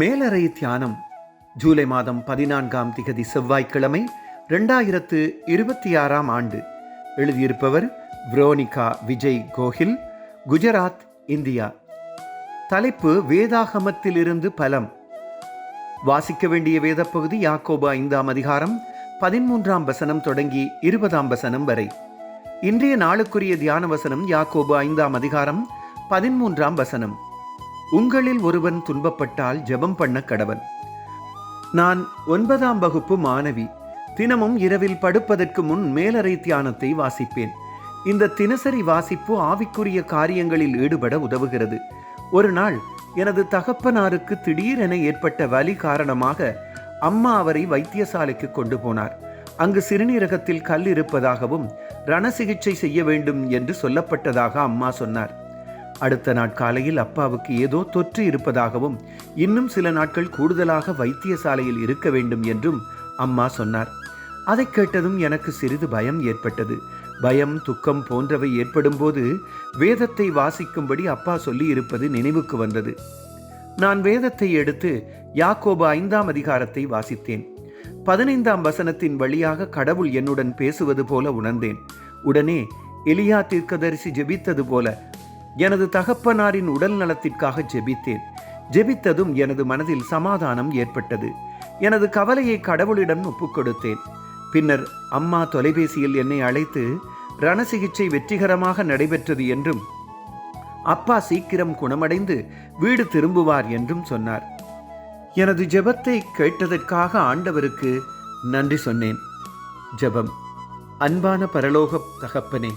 மேலறை தியானம் ஜூலை மாதம் 14ஆம் திகதி செவ்வாய்க்கிழமை 2026ஆம் ஆண்டு. எழுதியிருப்பவர் வெரோனிகா விஜய் கோஹில், குஜராத், இந்தியா. தலைப்பு வேதாகமத்திலிருந்து பலம். வாசிக்க வேண்டிய வேத பகுதி யாக்கோபு 5ஆம் அதிகாரம் 13ஆம் வசனம் தொடங்கி 20ஆம் வசனம் வரை. இன்றைய நாளுக்குரிய தியான வசனம் யாக்கோபு 5ஆம் அதிகாரம் 13ஆம் வசனம். உங்களில் ஒருவன் துன்பப்பட்டால் ஜெபம் பண்ண கடவன். நான் 9ஆம் வகுப்பு மாணவி. தினமும் இரவில் படுப்பதற்கு முன் மேலறை தியானத்தை வாசிப்பேன். இந்த தினசரி வாசிப்பு ஆவிக்குரிய காரியங்களில் ஈடுபட உதவுகிறது. ஒரு நாள் எனது தகப்பனாருக்கு திடீரென ஏற்பட்ட வலி காரணமாக அம்மா அவரை வைத்தியசாலைக்கு கொண்டு போனார். அங்கு சிறுநீரகத்தில் கல் இருப்பதாகவும் ரண சிகிச்சை செய்ய வேண்டும் என்று சொல்லப்பட்டதாக அம்மா சொன்னார். அடுத்த நாட்காலையில் அப்பாவுக்கு ஏதோ தொற்று இருப்பதாகவும் இன்னும் சில நாட்கள் கூடுதலாக வைத்தியசாலையில் இருக்க வேண்டும் என்றும் அம்மா சொன்னார். அதை கேட்டதும் எனக்கு சிறிது பயம் ஏற்பட்டது. பயம், துக்கம் போன்றவை ஏற்படும் போது வேதத்தை வாசிக்கும்படி அப்பா சொல்லி இருப்பது நினைவுக்கு வந்தது. நான் வேதத்தை எடுத்து யாக்கோபு 5ஆம் அதிகாரத்தை வாசித்தேன். 15ஆம் வசனத்தின் வழியாக கடவுள் என்னுடன் பேசுவது போல உணர்ந்தேன். உடனே எலியா தீர்க்கதரிசி ஜெபித்தது போல எனது தகப்பனாரின் உடல் நலத்திற்காக ஜெபித்தேன். ஜெபித்ததும் எனது மனதில் சமாதானம் ஏற்பட்டது. எனது கவலையை கடவுளிடம் ஒப்புக்கொடுத்தேன். பின்னர் அம்மா தொலைபேசியில் என்னை அழைத்து ரண சிகிச்சை வெற்றிகரமாக நடைபெற்றது என்றும் அப்பா சீக்கிரம் குணமடைந்து வீடு திரும்புவார் என்றும் சொன்னார். எனது ஜெபத்தை கேட்டதற்காக ஆண்டவருக்கு நன்றி சொன்னேன். ஜெபம். அன்பான பரலோக தகப்பனே,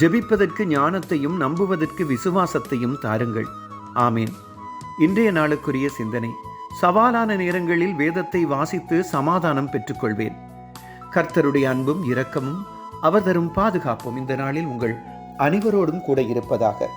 ஜெபிப்பதற்கு ஞானத்தையும் நம்புவதற்கு விசுவாசத்தையும் தாருங்கள். ஆமேன். இன்றைய நாளுக்குரிய சிந்தனை. சவாலான நேரங்களில் வேதத்தை வாசித்து சமாதானம் பெற்றுக்கொள்வேன். கர்த்தருடைய அன்பும் இரக்கமும் அவர் தரும் பாதுகாப்பும் இந்த நாளில் உங்கள் அனைவரோடும் கூட இருப்பதாக.